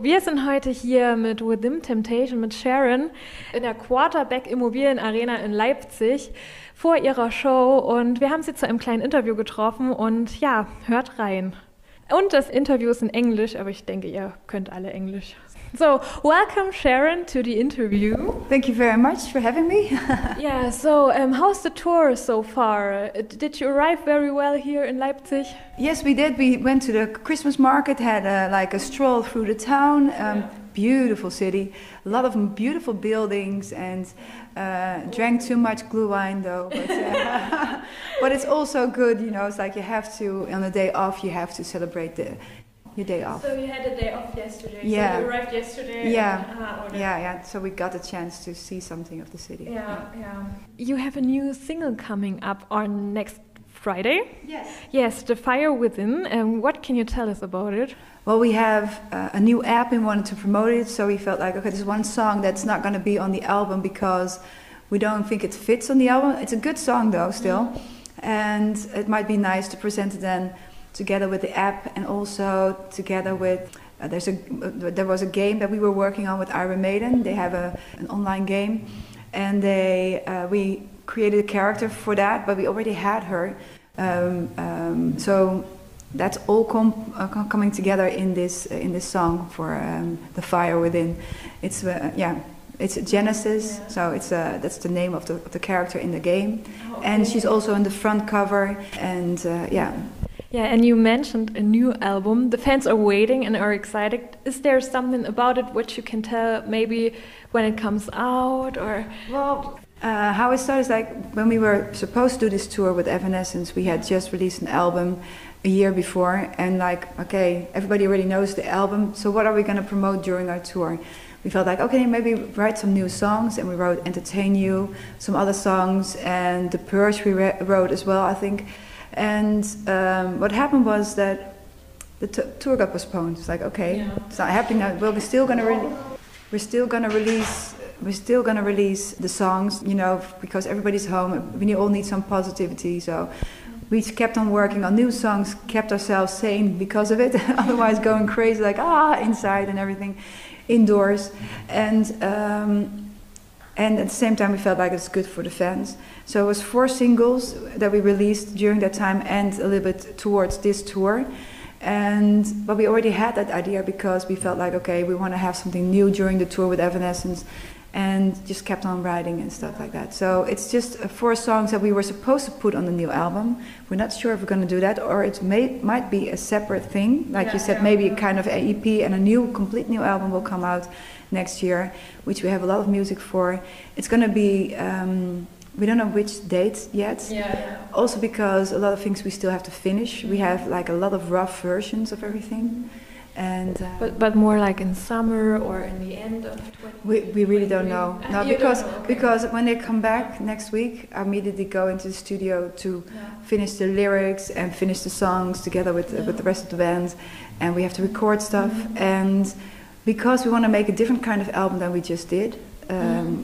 Wir sind heute hier mit Within Temptation, mit Sharon, in der Quarterback Immobilien Arena in Leipzig vor ihrer Show und wir haben sie zu einem kleinen Interview getroffen und ja, hört rein. Und das Interview ist in Englisch, aber ich denke, ihr könnt alle Englisch. So, welcome Sharon to the interview. Thank you very much for having me. Yeah, so how's the tour so far? Did you arrive very well here in Leipzig? Yes, we did. We went to the Christmas market, had a stroll through the town. Beautiful city, a lot of beautiful buildings, and drank too much glue wine though. But it's also good, you know. It's like you have to, on the day off, you have to celebrate your day off. So you had a day off yesterday. Yeah. So you arrived yesterday. Yeah. So we got a chance to see something of the city. Yeah. You have a new single coming up on next Friday. Yes. Yes, The Fire Within. What can you tell us about it? Well, we have a new app. We wanted to promote it, so we felt like, okay, there's one song that's not going to be on the album because we don't think it fits on the album. It's a good song though, still, and it might be nice to present it then together with the app, and also together with there was a game that we were working on with Iron Maiden. They have an online game, and we created a character for that, but we already had her, so that's all coming together in this song for The Fire Within. It's it's Genesis, so that's the name of the character in the game, and she's also in the front cover, and Yeah, and you mentioned a new album. The fans are waiting and are excited. Is there something about it which you can tell maybe when it comes out, or? Well, how it started is like when we were supposed to do this tour with Evanescence, we had just released an album a year before, and like, okay, everybody already knows the album, so what are we going to promote during our tour? We felt like, okay, maybe write some new songs, and we wrote Entertain You, some other songs, and The Purge we wrote as well, I think. And what happened was that the tour got postponed. It's like, okay, it's not happening now. Well, we're still gonna release the songs, you know, because everybody's home. We all need some positivity, so we kept on working on new songs, kept ourselves sane because of it. Otherwise, going crazy, like inside and everything, indoors, and at the same time we felt like it's good for the fans. So it was 4 singles that we released during that time and a little bit towards this tour. But we already had that idea because we felt like, okay, we want to have something new during the tour with Evanescence, and just kept on writing and stuff like that. So it's just 4 songs that we were supposed to put on the new album. We're not sure if we're going to do that, or it might be a separate thing. Like you said, maybe a kind of a EP, and a complete new album will come out next year, which we have a lot of music for. It's going to be, we don't know which date yet. Also because a lot of things we still have to finish. We have like a lot of rough versions of everything. And but more like in summer or in the end of 20. We really don't know. No, because when they come back next week, I immediately go into the studio to finish the lyrics and finish the songs together with the rest of the band, and we have to record stuff. And because we want to make a different kind of album than we just did,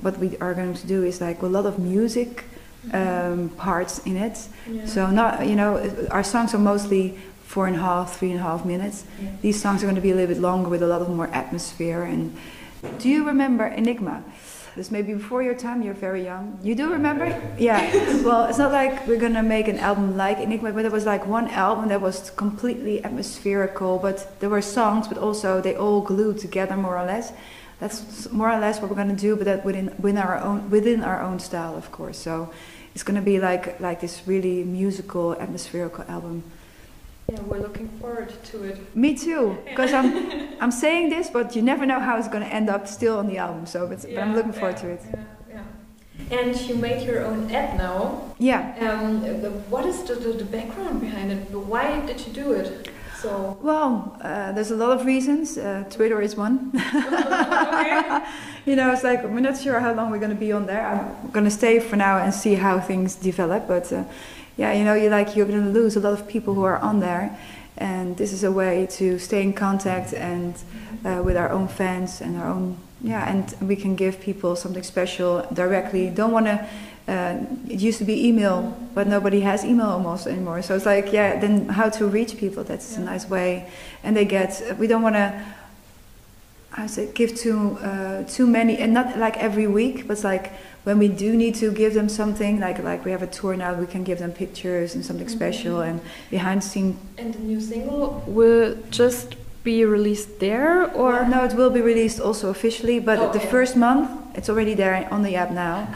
what we are going to do is like a lot of music parts in it. So not, you know, our songs are mostly 3.5 minutes. These songs are going to be a little bit longer with a lot of more atmosphere. And do you remember Enigma? This may be before your time, you're very young. You do remember? Yeah. Well, it's not like we're going to make an album like Enigma, but there was like one album that was completely atmospherical, but there were songs, but also they all glued together more or less. That's more or less what we're going to do, but that within our own style, of course. So it's going to be like this really musical, atmospherical album. Yeah, we're looking forward to it. Me too, because I'm saying this, but you never know how it's going to end up still on the album. So, but I'm looking forward to it. Yeah. And you made your own app now. Yeah. What is the background behind it? Why did you do it? So. Well, there's a lot of reasons. Twitter is one. You know, it's like we're not sure how long we're going to be on there. I'm going to stay for now and see how things develop, but. Yeah, you know, you're going to lose a lot of people who are on there, and this is a way to stay in contact and with our own fans and our own, and we can give people something special directly. Don't want to. It used to be email, but nobody has email almost anymore. So it's like, then how to reach people? That's a nice way, and we don't want to I say give too many, and not like every week, but like when we do need to give them something, like we have a tour now, we can give them pictures and something special and behind the scene. And the new single will just be released there, or well, no, it will be released also officially, but the first month it's already there on the app now.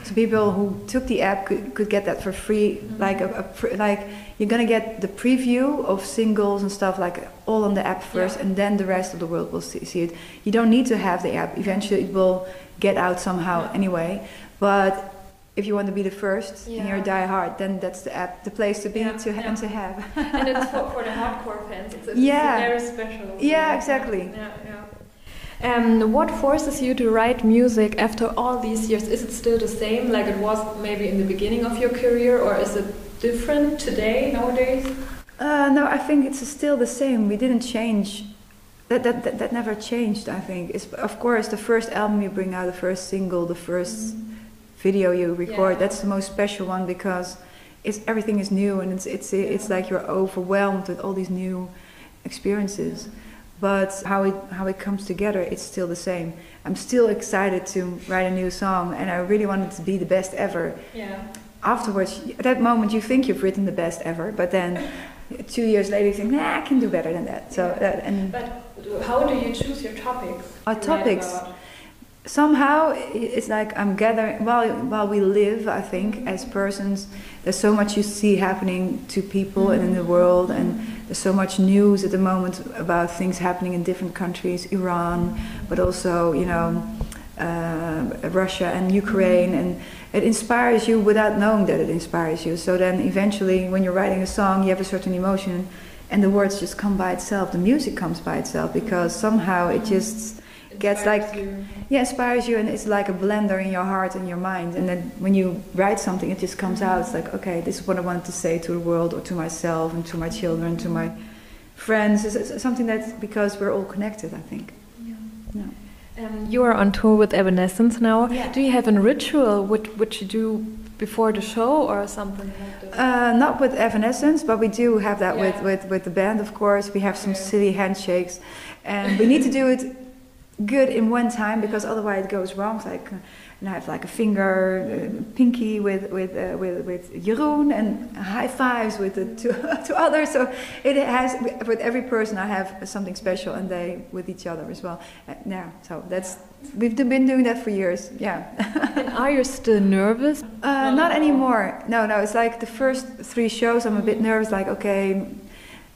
So people who took the app could get that for free, like like you're gonna get the preview of singles and stuff like all on the app first, and then the rest of the world will see it. You don't need to have the app. Eventually, it will get out somehow anyway. But if you want to be the first and you're a die-hard, then that's the app, the place to be and to have. And it's for the hardcore fans. It's very special. Yeah, exactly. What forces you to write music after all these years? Is it still the same like it was maybe in the beginning of your career, or is it different today, nowadays? No, I think it's still the same. We didn't change. That never changed, I think. It's, of course, the first album you bring out, the first single, the first video you record, that's the most special one, because everything is new, and it's like you're overwhelmed with all these new experiences. But how it comes together, it's still the same. I'm still excited to write a new song, and I really want it to be the best ever. Yeah. Afterwards, at that moment, you think you've written the best ever, but then 2 years later, you think, nah, I can do better than that. So but how do you choose your topics? Our topics. Somehow it's like I'm gathering while we live, I think, as persons. There's so much you see happening to people and in the world, and there's so much news at the moment about things happening in different countries, Iran, but also Russia and Ukraine, and it inspires you without knowing that it inspires you. So then eventually, when you're writing a song, you have a certain emotion, and the words just come by itself. The music comes by itself, because somehow it just gets inspires you, and it's like a blender in your heart and your mind. And then when you write something, it just comes out. It's like, okay, this is what I wanted to say to the world, or to myself, and to my children, to my friends. It's something that's because we're all connected, I think. You are on tour with Evanescence now. Yeah. Do you have a ritual which you do before the show, or something like that? Not with Evanescence, but we do have that with the band, of course. We have some silly handshakes, and we need to do it good in one time, because otherwise it goes wrong. It's like, and I have like a finger, pinky with Jeroen, and high fives with the two others. So it has, with every person I have something special, and they with each other as well. So we've been doing that for years. Yeah. And are you still nervous? Not anymore. No. It's like the first 3 shows I'm a bit nervous. Like, okay.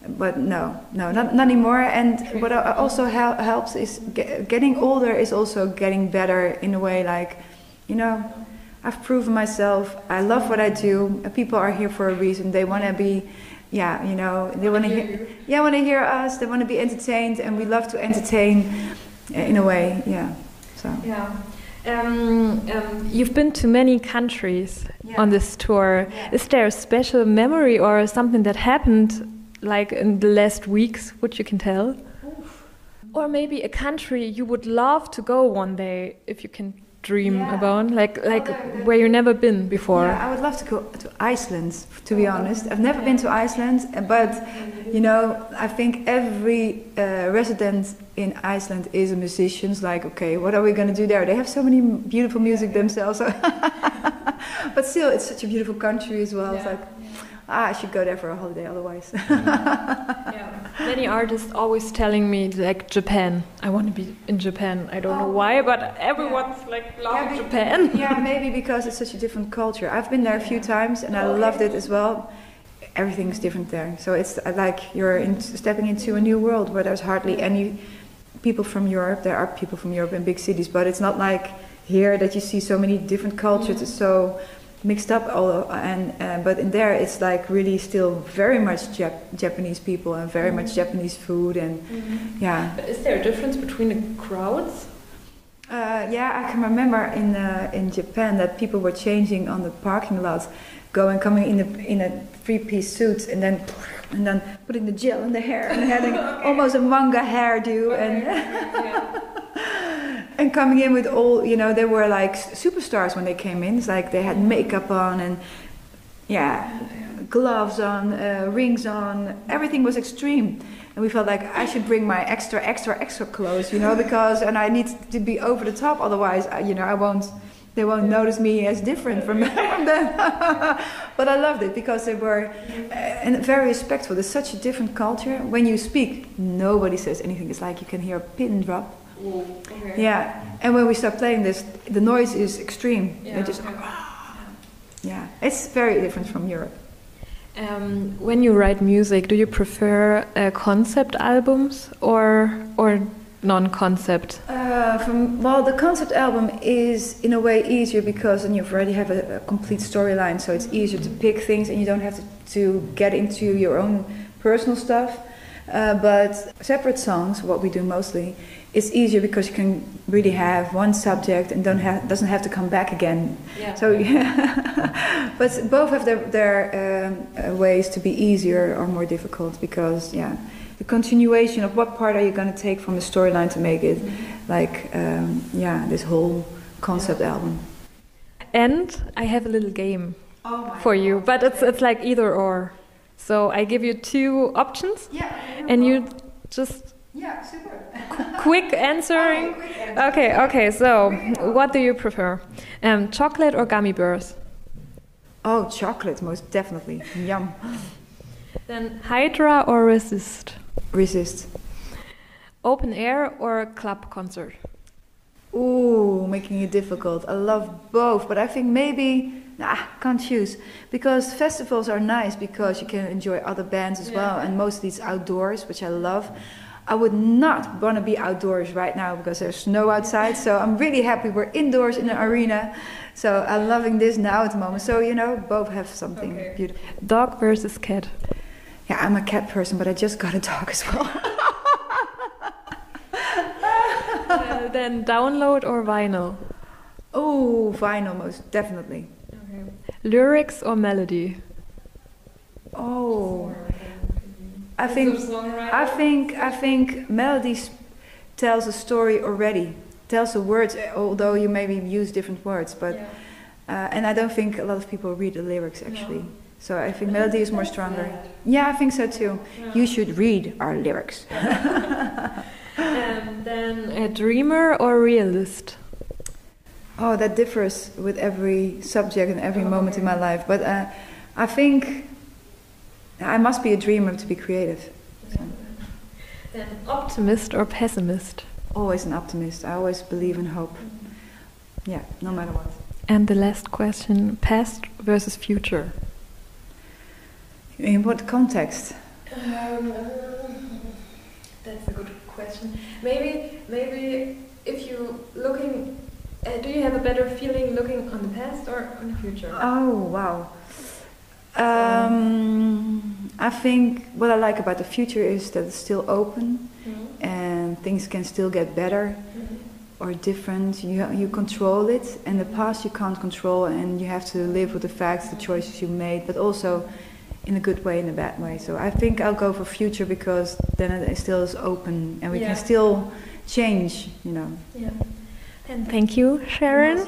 But no, not anymore. And what also helps is getting older is also getting better in a way. Like, I've proven myself. I love what I do. People are here for a reason. They want to be, they want to hear us. They want to be entertained, and we love to entertain in a way. Yeah. So. Yeah. You've been to many countries on this tour. Yeah. Is there a special memory or something that happened, like in the last weeks, which you can tell? Or maybe a country you would love to go one day, if you can dream about, like where you've never been before. Yeah, I would love to go to Iceland, to be honest. I've never been to Iceland, but I think every resident in Iceland is a musician. It's like, okay, what are we going to do there? They have so many beautiful music themselves. But still, it's such a beautiful country as well. It's like, I should go there for a holiday otherwise. Many artists always telling me, like, Japan. I want to be in Japan. I don't know why, but everyone's like, love Japan. Yeah, maybe because it's such a different culture. I've been there a few times, and I loved it as well. Everything's different there. So it's like you're stepping into a new world where there's hardly any people from Europe. There are people from Europe in big cities, but it's not like here that you see so many different cultures. It's so mixed up, but in there it's like really still very much Japanese people, and very much Japanese food, and But is there a difference between the crowds? I can remember in Japan that people were changing on the parking lot, coming in a 3-piece suit, and then putting the gel in the hair and having almost a manga hairdo, and coming in with all, they were like superstars when they came in. It's like they had makeup on and gloves on, rings on. Everything was extreme. and we felt like I should bring my extra clothes, because and I need to be over the top, otherwise, they won't notice me as different from them. But I loved it because they were and very respectful. There's such a different culture. When you speak, nobody says anything. It's like you can hear a pin drop. Okay. Yeah, and when we start playing this, the noise is extreme. Yeah. They're just, yeah, it's very different from Europe. When you write music, do you prefer concept albums or non-concept? The concept album is in a way easier because then you already have a complete storyline, so it's easier to pick things and you don't have to get into your own personal stuff. But separate songs, what we do mostly, it's easier because you can really have one subject and doesn't have to come back again. Yeah. So, but both have their ways to be easier or more difficult because, the continuation of what part are you going to take from the storyline to make it this whole concept album. And I have a little game for you, but it's like either or. So I give you 2 options, and you just super. quick answering. Okay. So what do you prefer, chocolate or gummy bears? Oh, chocolate, most definitely. Yum. Then Hydra or Resist? Resist. Open air or club concert? Ooh, making it difficult. I love both, but I think maybe can't choose because festivals are nice because you can enjoy other bands as well, and mostly it's outdoors, which I love. I would not want to be outdoors right now because there's snow outside, so I'm really happy we're indoors in an arena. So I'm loving this now at the moment. So both have something beautiful. Dog versus cat? Yeah, I'm a cat person, but I just got a dog as well. Then download or vinyl? Oh, vinyl, most definitely. Okay. Lyrics or melody? Oh, I think melodies tells a story already. Tells the words, although you maybe use different words, but and I don't think a lot of people read the lyrics actually. No. So I think melody is more stronger. Yeah, I think so too. Yeah. You should read our lyrics. And then a dreamer or realist? Oh, that differs with every subject and every moment in my life. But I think I must be a dreamer to be creative. So. Then optimist or pessimist? Always an optimist. I always believe in hope. Yeah, no matter what. And the last question, past versus future? In what context? That's a good question. Maybe if you looking, do you have a better feeling looking on the past or on the future? Oh wow. I think what I like about the future is that it's still open, and things can still get better or different. You control it, and the past you can't control, and you have to live with the facts, the choices you made, but also in a good way, in a bad way. So I think I'll go for future because then it still is open and we can still change, Yeah. And thank you, Sharon.